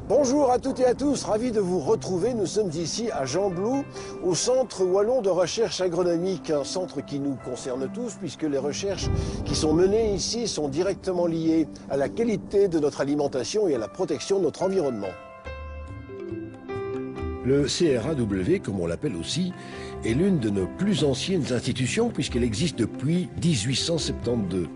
Bonjour à toutes et à tous, ravi de vous retrouver. Nous sommes ici à Gembloux, au Centre Wallon de Recherche Agronomique, un centre qui nous concerne tous puisque les recherches qui sont menées ici sont directement liées à la qualité de notre alimentation et à la protection de notre environnement. Le CRAW, comme on l'appelle aussi, est l'une de nos plus anciennes institutions puisqu'elle existe depuis 1872.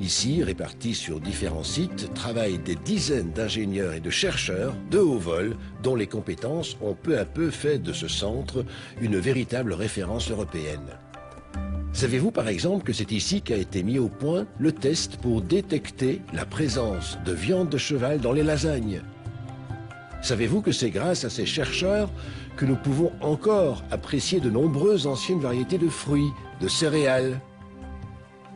Ici, répartis sur différents sites, travaillent des dizaines d'ingénieurs et de chercheurs de haut vol dont les compétences ont peu à peu fait de ce centre une véritable référence européenne. Savez-vous par exemple que c'est ici qu'a été mis au point le test pour détecter la présence de viande de cheval dans les lasagnes? Savez-vous que c'est grâce à ces chercheurs que nous pouvons encore apprécier de nombreuses anciennes variétés de fruits, de céréales?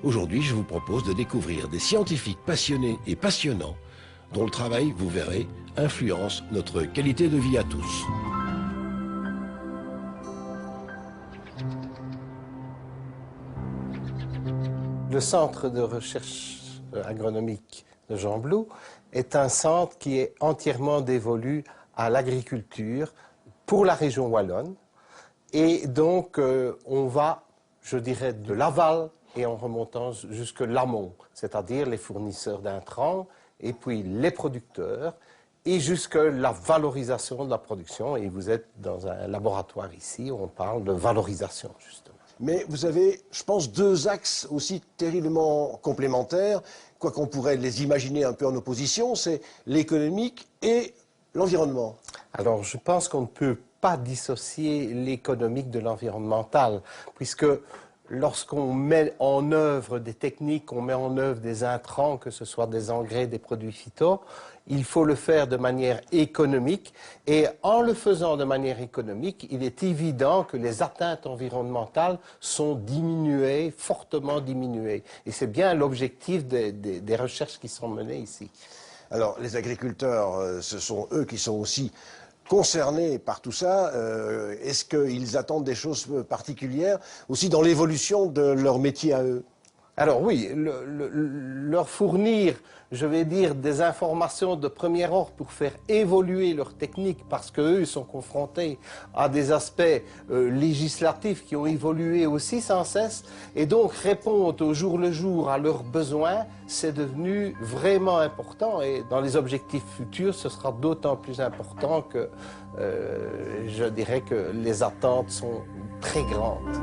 Aujourd'hui, je vous propose de découvrir des scientifiques passionnés et passionnants dont le travail, vous verrez, influence notre qualité de vie à tous. Le centre de recherche agronomique de Gembloux est un centre qui est entièrement dévolu à l'agriculture pour la région wallonne. Et donc, on va, je dirais, de l'aval et en remontant jusque l'amont, c'est-à-dire les fournisseurs d'intrants, et puis les producteurs, et jusque la valorisation de la production. Et vous êtes dans un laboratoire ici où on parle de valorisation, justement. Mais vous avez, je pense, deux axes aussi terriblement complémentaires, quoi qu'on pourrait les imaginer un peu en opposition, c'est l'économique et l'environnement. Alors, je pense qu'on ne peut pas dissocier l'économique de l'environnemental, puisque lorsqu'on met en œuvre des techniques, on met en œuvre des intrants, que ce soit des engrais, des produits phyto, il faut le faire de manière économique. Et en le faisant de manière économique, il est évident que les atteintes environnementales sont diminuées, fortement diminuées. Et c'est bien l'objectif des recherches qui sont menées ici. Alors, les agriculteurs, ce sont eux qui sont aussi concernés par tout ça. Est-ce qu'ils attendent des choses particulières aussi dans l'évolution de leur métier à eux? Alors oui, leur fournir, je vais dire, des informations de premier ordre pour faire évoluer leur technique, parce qu'eux sont confrontés à des aspects législatifs qui ont évolué aussi sans cesse, et donc répondre au jour le jour à leurs besoins, c'est devenu vraiment important, et dans les objectifs futurs, ce sera d'autant plus important que je dirais que les attentes sont très grandes.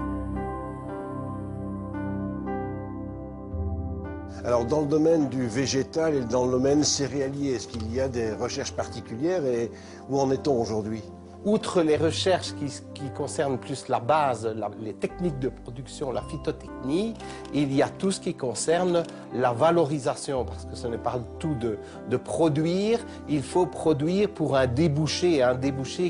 Alors, dans le domaine du végétal et dans le domaine céréalier, est-ce qu'il y a des recherches particulières et où en est-on aujourd'hui? Outre les recherches qui concernent plus la base, les techniques de production, la phytotechnie, il y a tout ce qui concerne la valorisation, parce que ce n'est pas tout de produire, il faut produire pour un débouché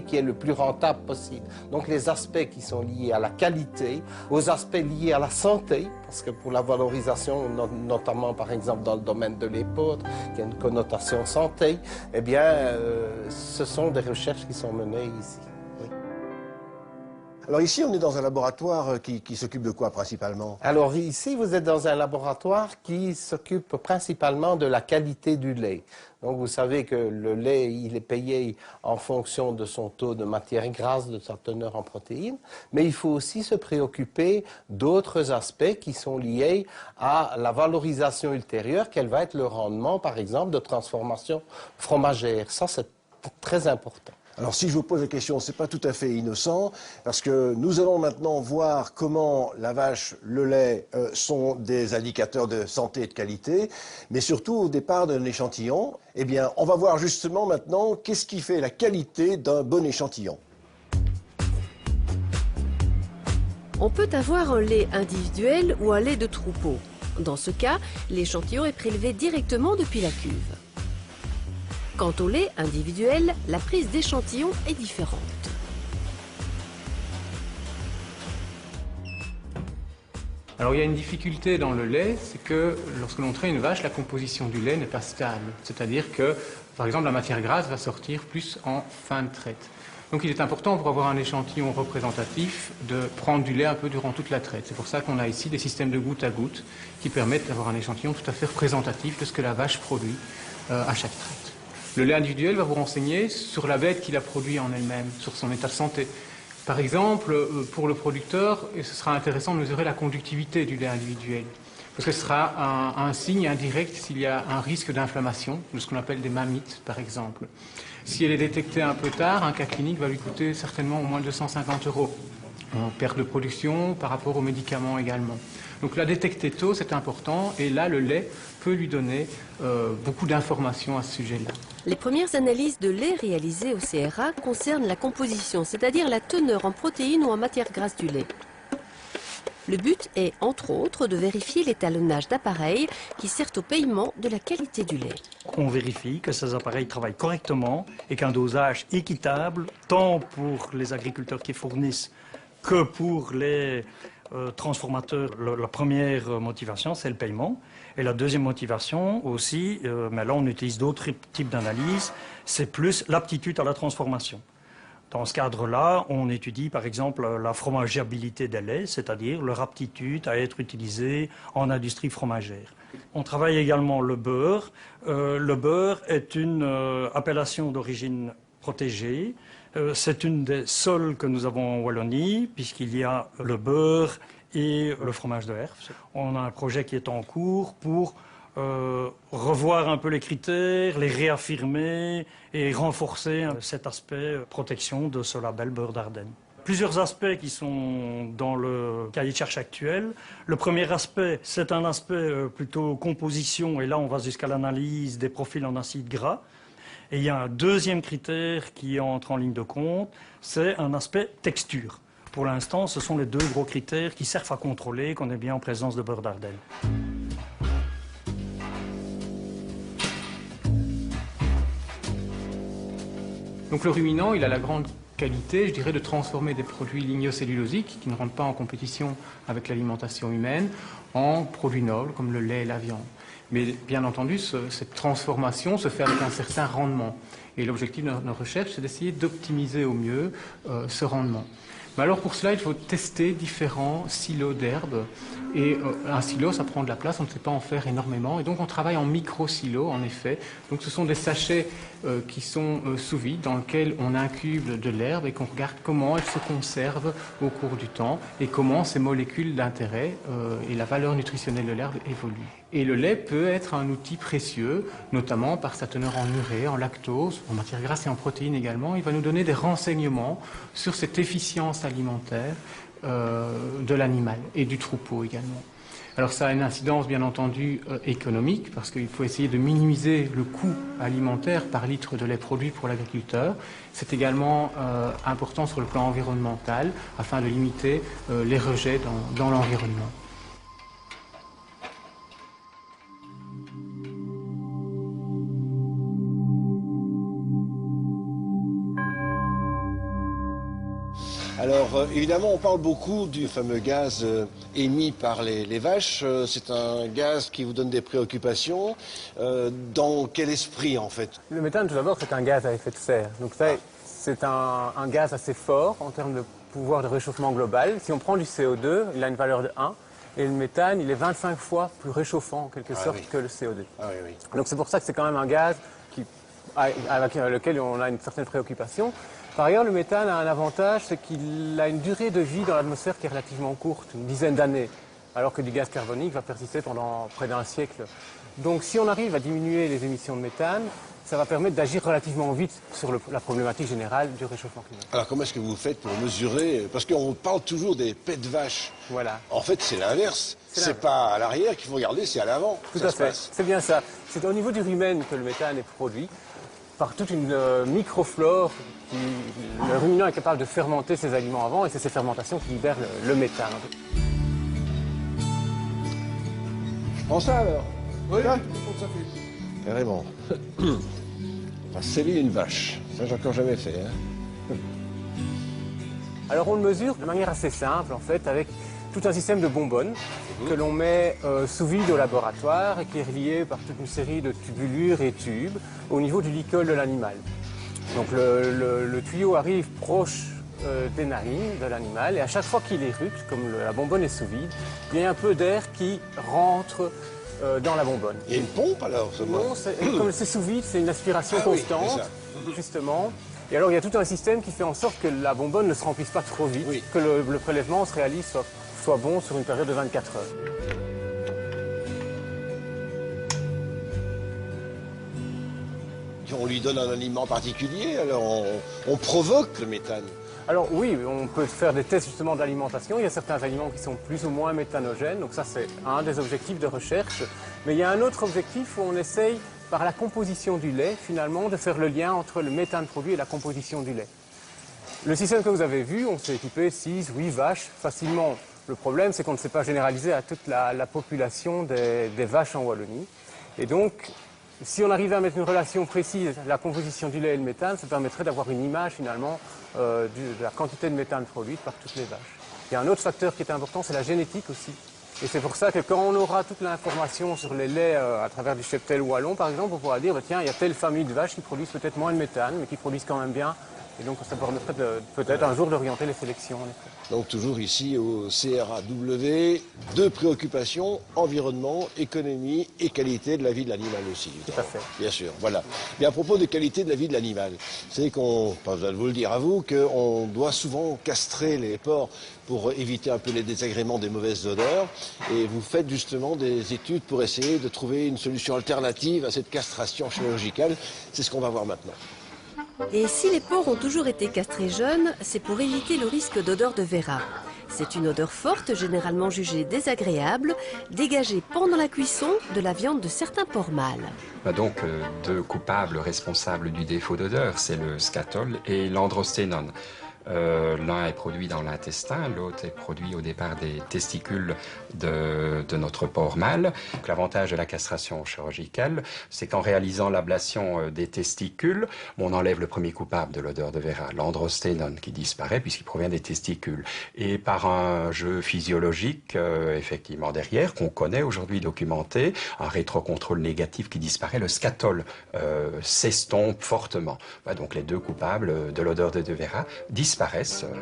qui est le plus rentable possible. Donc les aspects qui sont liés à la qualité, aux aspects liés à la santé, parce que pour la valorisation, notamment par exemple dans le domaine de l'épeautre, qui a une connotation santé, eh bien, ce sont des recherches qui sont menées ici. Oui. Alors ici, on est dans un laboratoire qui s'occupe de quoi principalement? Alors ici, vous êtes dans un laboratoire qui s'occupe principalement de la qualité du lait. Donc vous savez que le lait, il est payé en fonction de son taux de matière grasse, de sa teneur en protéines, mais il faut aussi se préoccuper d'autres aspects qui sont liés à la valorisation ultérieure, quel va être le rendement, par exemple, de transformation fromagère. Ça, c'est très important. Alors si je vous pose la question, c'est pas tout à fait innocent, parce que nous allons maintenant voir comment la vache, le lait sont des indicateurs de santé et de qualité, mais surtout au départ d'un échantillon. Eh bien, on va voir justement maintenant qu'est-ce qui fait la qualité d'un bon échantillon. On peut avoir un lait individuel ou un lait de troupeau. Dans ce cas, l'échantillon est prélevé directement depuis la cuve. Quant au lait individuel, la prise d'échantillon est différente. Alors il y a une difficulté dans le lait, c'est que lorsque l'on traite une vache, la composition du lait n'est pas stable. C'est-à-dire que Par exemple, la matière grasse va sortir plus en fin de traite. Donc il est important pour avoir un échantillon représentatif de prendre du lait un peu durant toute la traite. C'est pour ça qu'on a ici des systèmes de goutte à goutte qui permettent d'avoir un échantillon tout à fait représentatif de ce que la vache produit à chaque traite. Le lait individuel va vous renseigner sur la bête qu'il a produit en elle-même, sur son état de santé. Par exemple, pour le producteur, ce sera intéressant de mesurer la conductivité du lait individuel. Parce que ce sera un signe indirect s'il y a un risque d'inflammation, de ce qu'on appelle des mammites, par exemple. Si elle est détectée un peu tard, un cas clinique va lui coûter certainement au moins 250 € en perte de production par rapport aux médicaments également. Donc la détecter tôt, c'est important, et là, le lait peut lui donner beaucoup d'informations à ce sujet-là. Les premières analyses de lait réalisées au CRA concernent la composition, c'est-à-dire la teneur en protéines ou en matière grasse du lait. Le but est, entre autres, de vérifier l'étalonnage d'appareils qui servent au paiement de la qualité du lait. On vérifie que ces appareils travaillent correctement et qu'un dosage équitable, tant pour les agriculteurs qui fournissent que pour les transformateurs. La première motivation, c'est le paiement. Et la deuxième motivation aussi, mais là on utilise d'autres types d'analyses, c'est plus l'aptitude à la transformation. Dans ce cadre-là, on étudie par exemple la fromageabilité des laits, c'est-à-dire leur aptitude à être utilisée en industrie fromagère. On travaille également le beurre. Le beurre est une appellation d'origine protégée. C'est une des seules que nous avons en Wallonie, puisqu'il y a le beurre et le fromage de Herve. On a un projet qui est en cours pour revoir un peu les critères, les réaffirmer et renforcer cet aspect protection de ce label beurre d'Ardenne. Plusieurs aspects qui sont dans le cahier de charge actuel. Le premier aspect, c'est un aspect plutôt composition, et là on va jusqu'à l'analyse des profils en acides gras. Et il y a un deuxième critère qui entre en ligne de compte, c'est un aspect texture. Pour l'instant, ce sont les deux gros critères qui servent à contrôler qu'on est bien en présence de beurre d'Ardenne. Donc le ruminant, il a la grande qualité, je dirais, de transformer des produits lignocellulosiques qui ne rentrent pas en compétition avec l'alimentation humaine en produits nobles comme le lait et la viande. Mais bien entendu, cette transformation se fait avec un certain rendement. Et l'objectif de notre recherche, c'est d'essayer d'optimiser au mieux ce rendement. Mais alors pour cela, il faut tester différents silos d'herbes. Et un silo, ça prend de la place, on ne sait pas en faire énormément. Et donc on travaille en micro-silos, en effet. Donc ce sont des sachets qui sont sous vide, dans lesquels on incube de l'herbe et qu'on regarde comment elle se conserve au cours du temps et comment ces molécules d'intérêt et la valeur nutritionnelle de l'herbe évoluent. Et le lait peut être un outil précieux, notamment par sa teneur en urée, en lactose, en matière grasse et en protéines également. Il va nous donner des renseignements sur cette efficience alimentaire de l'animal et du troupeau également. Alors ça a une incidence bien entendu économique, parce qu'il faut essayer de minimiser le coût alimentaire par litre de lait produit pour l'agriculteur. C'est également important sur le plan environnemental, afin de limiter les rejets dans l'environnement. Alors, évidemment, on parle beaucoup du fameux gaz émis par les vaches. C'est un gaz qui vous donne des préoccupations. Dans quel esprit, en fait? Le méthane, tout d'abord, c'est un gaz à effet de serre. Donc c'est un gaz assez fort en termes de pouvoir de réchauffement global. Si on prend du CO2, il a une valeur de 1. Et le méthane, il est 25 fois plus réchauffant, en quelque sorte, que le CO2. Ah, oui, oui. Donc c'est pour ça que c'est quand même un gaz avec lequel on a une certaine préoccupation. Par ailleurs, le méthane a un avantage, c'est qu'il a une durée de vie dans l'atmosphère qui est relativement courte, une dizaine d'années, alors que du gaz carbonique va persister pendant près d'un siècle. Donc si on arrive à diminuer les émissions de méthane, ça va permettre d'agir relativement vite sur la problématique générale du réchauffement climatique. Alors comment est-ce que vous faites pour mesurer? Parce qu'on parle toujours des pets de vache. Voilà. En fait, c'est l'inverse. C'est pas à l'arrière qu'il faut regarder, c'est à l'avant. Tout à fait. C'est bien ça. C'est au niveau du rumen que le méthane est produit, par toute une microflore. Le ruminant est capable de fermenter ses aliments avant, et c'est ces fermentations qui libèrent le méthane. Je prends ça alors? Oui, ça ça fait. Carrément. On va sceller une vache. Ça, j'ai encore jamais fait. Hein. Alors on le mesure de manière assez simple, en fait, avec tout un système de bonbonnes que l'on met sous vide au laboratoire et qui est relié par toute une série de tubulures et tubes au niveau du licol de l'animal. Donc le tuyau arrive proche des narines de l'animal et à chaque fois qu'il éructe, comme la bonbonne est sous vide, il y a un peu d'air qui rentre dans la bonbonne. Il y a une pompe alors? Non, comme c'est sous vide, c'est une aspiration constante, justement. Et alors il y a tout un système qui fait en sorte que la bonbonne ne se remplisse pas trop vite, que le prélèvement se réalise soit bon sur une période de 24 heures. On lui donne un aliment particulier, alors on provoque le méthane. Alors oui, on peut faire des tests justement d'alimentation. Il y a certains aliments qui sont plus ou moins méthanogènes, donc ça c'est un des objectifs de recherche. Mais il y a un autre objectif où on essaye, par la composition du lait, finalement, de faire le lien entre le méthane produit et la composition du lait. Le système que vous avez vu, on s'est équipé 6, 8 vaches facilement. Le problème, c'est qu'on ne s'est pas généralisé à toute la population des vaches en Wallonie. Et donc, si on arrivait à mettre une relation précise, la composition du lait et le méthane, ça permettrait d'avoir une image finalement de la quantité de méthane produite par toutes les vaches. Il y a un autre facteur qui est important, c'est la génétique aussi. Et c'est pour ça que quand on aura toute l'information sur les laits à travers du cheptel wallon, par exemple, on pourra dire, tiens, il y a telle famille de vaches qui produisent peut-être moins de méthane, mais qui produisent quand même bien. Et donc ça permettrait peut-être un jour d'orienter les sélections. En effet. Donc toujours ici au CRAW, deux préoccupations, environnement, économie et qualité de la vie de l'animal aussi. Tout à fait. Bien sûr, voilà. Mais à propos de qualité de la vie de l'animal, c'est qu'on, pas besoin de vous le dire à vous, qu'on doit souvent castrer les porcs pour éviter un peu les désagréments des mauvaises odeurs. Et vous faites justement des études pour essayer de trouver une solution alternative à cette castration chirurgicale. C'est ce qu'on va voir maintenant. Et si les porcs ont toujours été castrés jeunes, c'est pour éviter le risque d'odeur de Véra. C'est une odeur forte, généralement jugée désagréable, dégagée pendant la cuisson de la viande de certains porcs mâles. Donc deux coupables responsables du défaut d'odeur, c'est le scatol et l'androsténone. L'un est produit dans l'intestin, l'autre est produit au départ des testicules de notre porc mâle. L'avantage de la castration chirurgicale, c'est qu'en réalisant l'ablation des testicules, on enlève le premier coupable de l'odeur de Véra, l'androsténone, qui disparaît puisqu'il provient des testicules. Et par un jeu physiologique, effectivement derrière, qu'on connaît aujourd'hui documenté, un rétrocontrôle négatif qui disparaît, le scatol s'estompe fortement. Donc les deux coupables de l'odeur de Véra disparaissent,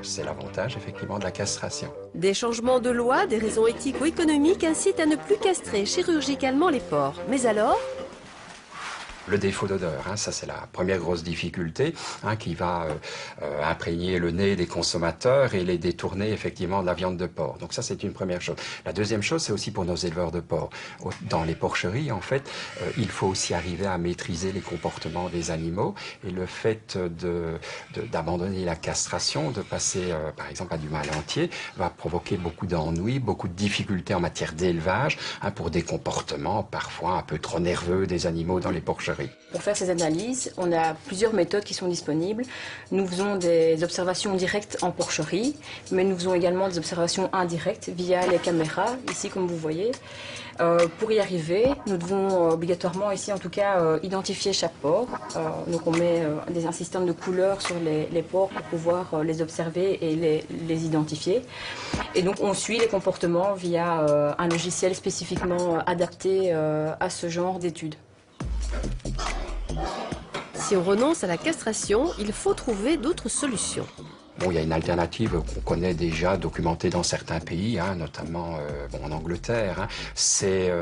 c'est l'avantage effectivement de la castration. Des changements de loi, des raisons éthiques ou économiques incitent à ne plus castrer chirurgicalement les porcs. Mais alors ? Le défaut d'odeur, ça c'est la première grosse difficulté qui va imprégner le nez des consommateurs et les détourner effectivement de la viande de porc. Donc ça c'est une première chose. La deuxième chose, c'est aussi pour nos éleveurs de porc. Dans les porcheries, en fait, il faut aussi arriver à maîtriser les comportements des animaux et le fait d'abandonner la castration, de passer par exemple à du mâle entier, va provoquer beaucoup d'ennuis, beaucoup de difficultés en matière d'élevage pour des comportements parfois un peu trop nerveux des animaux dans les porcheries. Pour faire ces analyses, on a plusieurs méthodes qui sont disponibles. Nous faisons des observations directes en porcherie, mais nous faisons également des observations indirectes via les caméras, ici comme vous voyez. Pour y arriver, nous devons obligatoirement, ici en tout cas, identifier chaque porc. Donc on met un système de couleurs sur les porcs pour pouvoir les observer et les identifier. Et donc on suit les comportements via un logiciel spécifiquement adapté à ce genre d'études. Si on renonce à la castration, il faut trouver d'autres solutions. Bon, il y a une alternative qu'on connaît déjà, documentée dans certains pays, notamment en Angleterre. C'est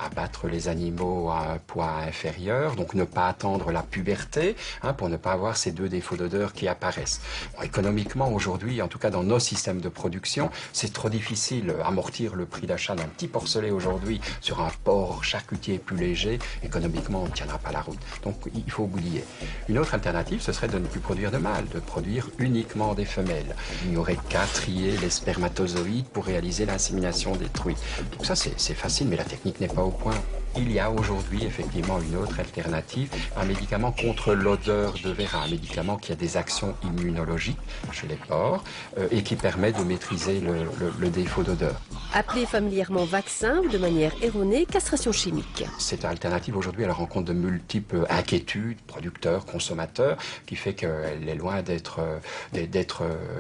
abattre les animaux à un poids inférieur, donc ne pas attendre la puberté pour ne pas avoir ces deux défauts d'odeur qui apparaissent. Bon, économiquement, aujourd'hui, en tout cas dans nos systèmes de production, c'est trop difficile. Amortir le prix d'achat d'un petit porcelet aujourd'hui sur un porc charcutier plus léger, économiquement, on ne tiendra pas la route. Donc il faut oublier. Une autre alternative, ce serait de ne plus produire de mâles, de produire uniquement des femelles. Il n'y aurait qu'à trier les spermatozoïdes pour réaliser l'insémination des truies. Donc ça, c'est facile, mais la technique n'est pas au point. Il y a aujourd'hui effectivement une autre alternative, un médicament contre l'odeur de Vera, un médicament qui a des actions immunologiques chez les porcs et qui permet de maîtriser le défaut d'odeur. Appelé familièrement vaccin ou de manière erronée, castration chimique. Cette alternative aujourd'hui, elle rencontre de multiples inquiétudes, producteurs, consommateurs, qui fait qu'elle est loin d'être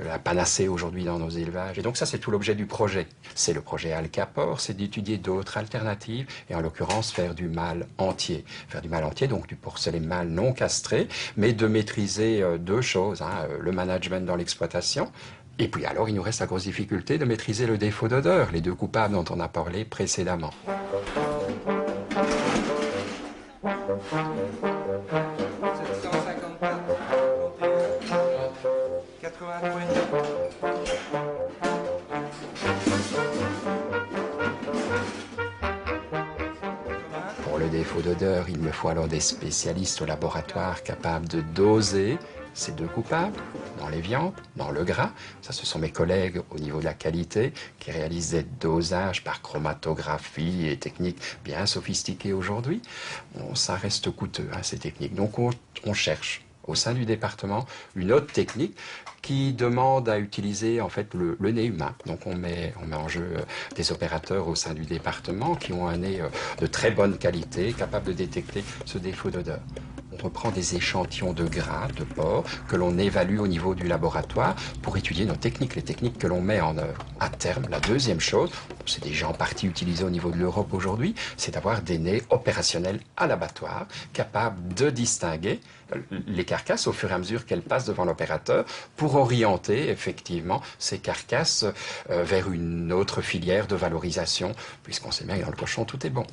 la panacée aujourd'hui dans nos élevages. Et donc ça, c'est tout l'objet du projet. C'est le projet Alcapor, c'est d'étudier d'autres alternatives et en l'occurrence faire du mâle entier. Faire du mâle entier, donc du porcelet mâle non castré, mais de maîtriser deux choses, le management dans l'exploitation. Et puis alors, il nous reste la grosse difficulté de maîtriser le défaut d'odeur, les deux coupables dont on a parlé précédemment. Pour le défaut d'odeur, il me faut alors des spécialistes au laboratoire capables de doser ces deux coupables dans les viandes, dans le gras. Ça, ce sont mes collègues au niveau de la qualité qui réalisent des dosages par chromatographie et techniques bien sophistiquées aujourd'hui. Bon, ça reste coûteux, ces techniques. Donc, on cherche au sein du département une autre technique qui demande à utiliser en fait le nez humain. Donc on met en jeu des opérateurs au sein du département qui ont un nez de très bonne qualité, capable de détecter ce défaut d'odeur. On reprend des échantillons de gras, de porc, que l'on évalue au niveau du laboratoire pour étudier nos techniques, les techniques que l'on met en œuvre. À terme, la deuxième chose, c'est déjà en partie utilisé au niveau de l'Europe aujourd'hui, c'est d'avoir des nez opérationnels à l'abattoir, capables de distinguer les carcasses au fur et à mesure qu'elles passent devant l'opérateur pour orienter effectivement ces carcasses vers une autre filière de valorisation, puisqu'on sait bien que dans le cochon, tout est bon.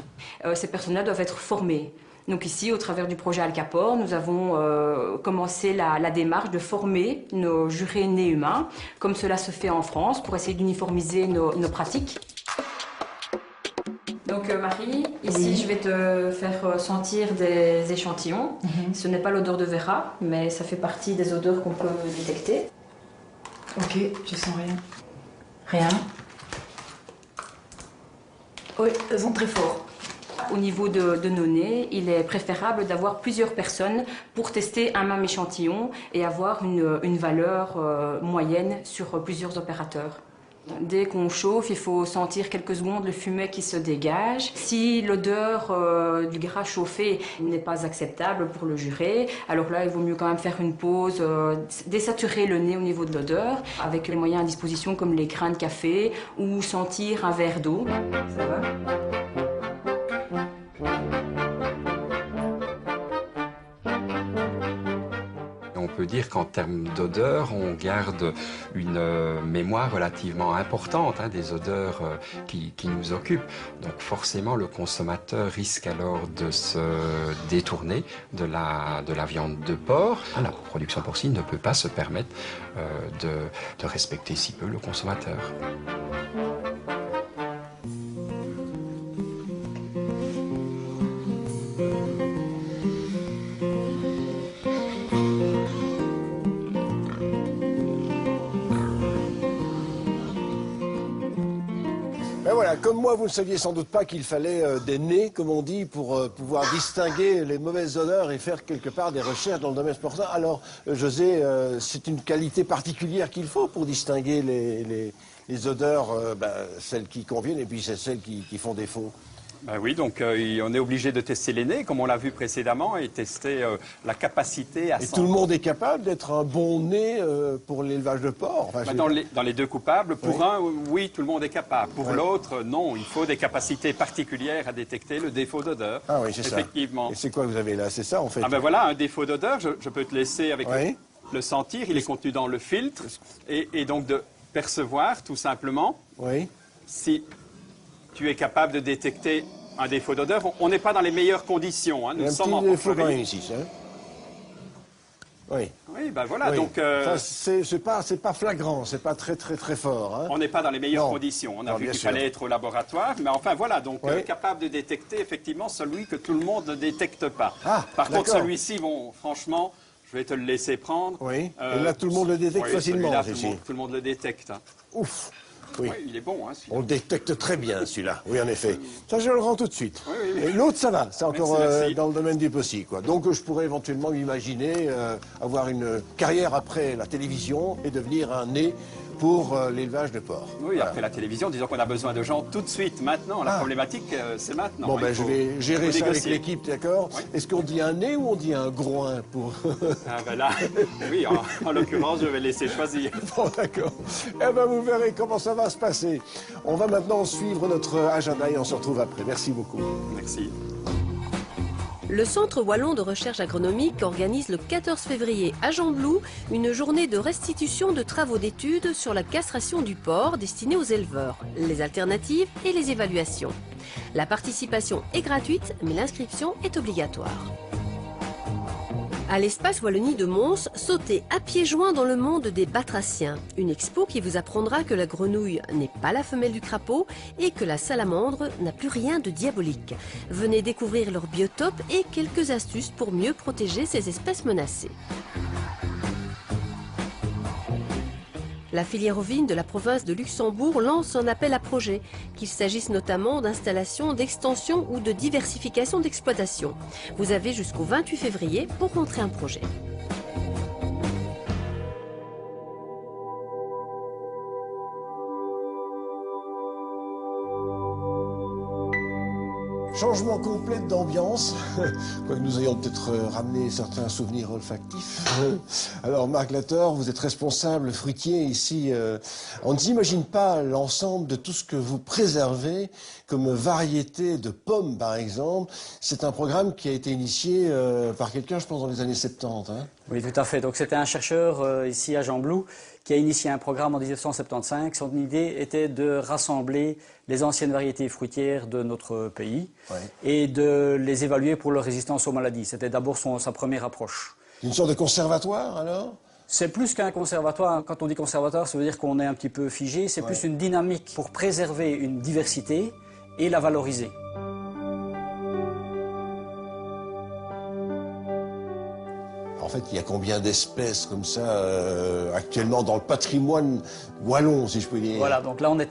Ces personnes-là doivent être formées. Donc ici, au travers du projet Alcapor, nous avons commencé la démarche de former nos jurés nez humains, comme cela se fait en France, pour essayer d'uniformiser nos pratiques. Donc Marie, ici je vais te faire sentir des échantillons. Ce n'est pas l'odeur de Vera, mais ça fait partie des odeurs qu'on peut détecter. Ok, je sens rien. Rien. Oui, elles sont très fortes. Au niveau de nos nez, il est préférable d'avoir plusieurs personnes pour tester un même échantillon et avoir une valeur moyenne sur plusieurs opérateurs. Dès qu'on chauffe, il faut sentir quelques secondes le fumet qui se dégage. Si l'odeur du gras chauffé n'est pas acceptable pour le juré, alors là, il vaut mieux quand même faire une pause, désaturer le nez au niveau de l'odeur, avec les moyens à disposition comme les grains de café ou sentir un verre d'eau. Ça va ? On peut dire qu'en termes d'odeur, on garde une mémoire relativement importante des odeurs qui nous occupent. Donc forcément, le consommateur risque alors de se détourner de la viande de porc. La production porcine ne peut pas se permettre de respecter si peu le consommateur. Ben voilà, comme moi, vous ne saviez sans doute pas qu'il fallait des nez, comme on dit, pour pouvoir distinguer les mauvaises odeurs et faire quelque part des recherches dans le domaine sportif. Alors, José, c'est une qualité particulière qu'il faut pour distinguer les odeurs, celles qui conviennent et puis celles qui font défaut. Ben oui, donc on est obligé de tester les nez, comme on l'a vu précédemment, et tester la capacité à... Et tout le monde est capable d'être un bon nez pour l'élevage de porc. Enfin, dans les deux coupables, pour un, oui, tout le monde est capable. Pour l'autre, non, il faut des capacités particulières à détecter le défaut d'odeur. Ah oui, c'est ça. Effectivement. Et c'est quoi que vous avez là? C'est ça, en fait? Ah ben voilà, un défaut d'odeur, je peux te laisser avec le sentir, il est contenu dans le filtre, et donc de percevoir, tout simplement, si tu es capable de détecter un défaut d'odeur. On n'est pas dans les meilleures conditions. Nous sommes en porcherie. Ici, Oui. Oui, ben voilà. Donc, c'est pas flagrant, c'est pas très fort. On n'est pas dans les meilleures conditions. On a vu qu'il fallait être au laboratoire, mais enfin voilà, donc capable de détecter effectivement celui que tout le monde ne détecte pas. Par contre, celui-ci, bon, franchement, je vais te le laisser prendre. Oui. Et là, tout le monde le détecte facilement. Là, tout le monde le détecte. Ouf. Oui. Oui, il est bon. Hein, on le détecte très bien, celui-là. Oui, en effet. Ça, je le rends tout de suite. Oui. Et l'autre, ça va. C'est encore merci. dans le domaine du possible, quoi. Donc, je pourrais éventuellement m'imaginer avoir une carrière après la télévision et devenir un nez pour l'élevage de porcs. Oui, voilà. Après la télévision, disons qu'on a besoin de gens tout de suite, maintenant. La problématique, c'est maintenant. Bon, ben, je vais gérer ça avec l'équipe, d'accord? Oui. Est-ce qu'on dit un nez ou on dit un groin pour... Ah ben là, oui, en l'occurrence, je vais laisser choisir. Bon, d'accord. Eh ben, vous verrez comment ça va se passer. On va maintenant suivre notre agenda et on se retrouve après. Merci beaucoup. Merci. Le Centre wallon de recherche agronomique organise le 14 février à Gembloux une journée de restitution de travaux d'études sur la castration du porc destinée aux éleveurs, les alternatives et les évaluations. La participation est gratuite, mais l'inscription est obligatoire. À l'espace Wallonie de Mons, sautez à pieds joints dans le monde des batraciens. Une expo qui vous apprendra que la grenouille n'est pas la femelle du crapaud et que la salamandre n'a plus rien de diabolique. Venez découvrir leur biotope et quelques astuces pour mieux protéger ces espèces menacées. La filière ovine de la province de Luxembourg lance un appel à projet, qu'il s'agisse notamment d'installation, d'extension ou de diversification d'exploitation. Vous avez jusqu'au 28 février pour montrer un projet. Changement complet d'ambiance, quoique nous ayons peut-être ramené certains souvenirs olfactifs. Alors Marc Lator, vous êtes responsable fruitier ici. On ne s'imagine pas l'ensemble de tout ce que vous préservez comme variété de pommes par exemple. C'est un programme qui a été initié par quelqu'un, je pense, dans les années 70. Hein. Oui, tout à fait. Donc c'était un chercheur ici à Gembloux qui a initié un programme en 1975. Son idée était de rassembler les anciennes variétés fruitières de notre pays et de les évaluer pour leur résistance aux maladies. C'était d'abord sa première approche. Une sorte de conservatoire alors ? C'est plus qu'un conservatoire. Quand on dit conservatoire, ça veut dire qu'on est un petit peu figé. C'est plus une dynamique pour préserver une diversité et la valoriser. En fait, il y a combien d'espèces comme ça actuellement dans le patrimoine wallon, si je peux dire? Voilà, donc là on peut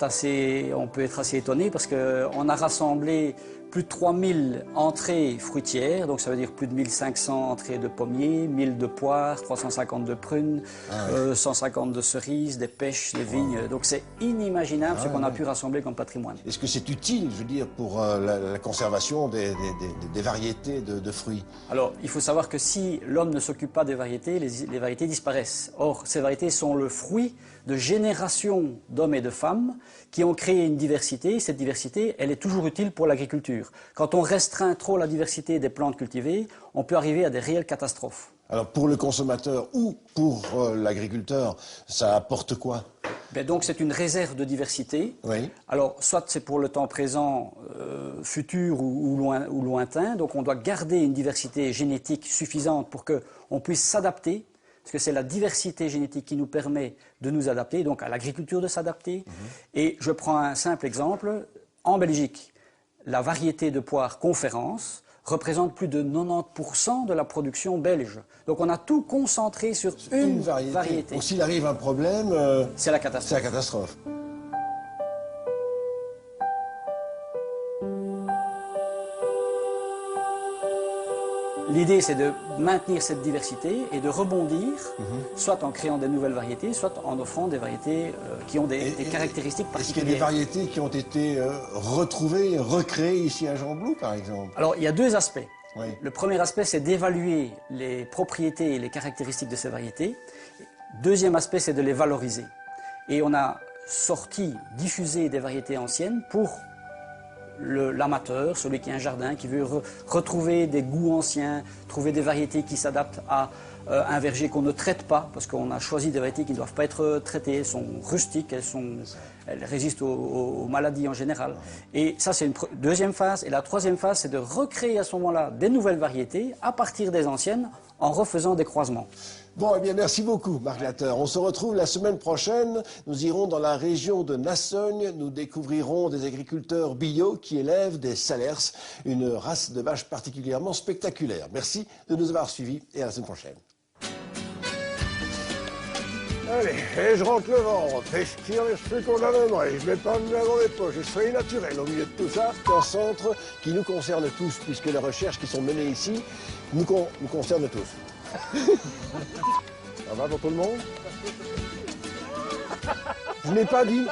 être assez étonné parce qu'on a rassemblé plus de 3000 entrées fruitières, donc ça veut dire plus de 1500 entrées de pommiers, 1000 de poires, 350 de prunes, 150 de cerises, des pêches, des vignes. Donc c'est inimaginable ce qu'on a pu rassembler comme patrimoine. Est-ce que c'est utile, je veux dire, pour la conservation des variétés de fruits? Alors, il faut savoir que si l'homme ne s'occupe pas des variétés, les variétés disparaissent. Or, ces variétés sont le fruit de générations d'hommes et de femmes qui ont créé une diversité. Cette diversité, elle est toujours utile pour l'agriculture. Quand on restreint trop la diversité des plantes cultivées, on peut arriver à des réelles catastrophes. Alors pour le consommateur ou pour l'agriculteur, ça apporte quoi? Donc c'est une réserve de diversité. Oui. Alors soit c'est pour le temps présent, futur ou lointain. Donc on doit garder une diversité génétique suffisante pour qu'on puisse s'adapter. Parce que c'est la diversité génétique qui nous permet de nous adapter, donc à l'agriculture de s'adapter. Et je prends un simple exemple. En Belgique, la variété de poire Conférence représente plus de 90% de la production belge. Donc on a tout concentré sur une variété. Donc s'il arrive un problème, c'est la catastrophe. C'est la catastrophe. L'idée, c'est de maintenir cette diversité et de rebondir, soit en créant des nouvelles variétés, soit en offrant des variétés qui ont des caractéristiques particulières. Est-ce qu'il y a des variétés qui ont été retrouvées, recréées ici à Gembloux, par exemple? Alors, il y a deux aspects. Oui. Le premier aspect, c'est d'évaluer les propriétés et les caractéristiques de ces variétés. Deuxième aspect, c'est de les valoriser. Et on a diffusé des variétés anciennes pour l'amateur, celui qui a un jardin, qui veut retrouver des goûts anciens, trouver des variétés qui s'adaptent à un verger qu'on ne traite pas, parce qu'on a choisi des variétés qui ne doivent pas être traitées, elles sont rustiques, elles résistent aux maladies en général. Et ça, c'est une deuxième phase. Et la troisième phase, c'est de recréer à ce moment-là des nouvelles variétés à partir des anciennes en refaisant des croisements. Bon, eh bien, merci beaucoup, Marc Lator. On se retrouve la semaine prochaine. Nous irons dans la région de Nassogne. Nous découvrirons des agriculteurs bio qui élèvent des salers, une race de vaches particulièrement spectaculaire. Merci de nous avoir suivis et à la semaine prochaine. Allez, et je rentre le ventre, et je tire les cheveux convenablement, et je mets pas mes mains dans les poches, et je sois naturel au milieu de tout ça. C'est un centre qui nous concerne tous, puisque les recherches qui sont menées ici nous concernent tous. Ça va pour tout le monde? Je n'ai pas dit.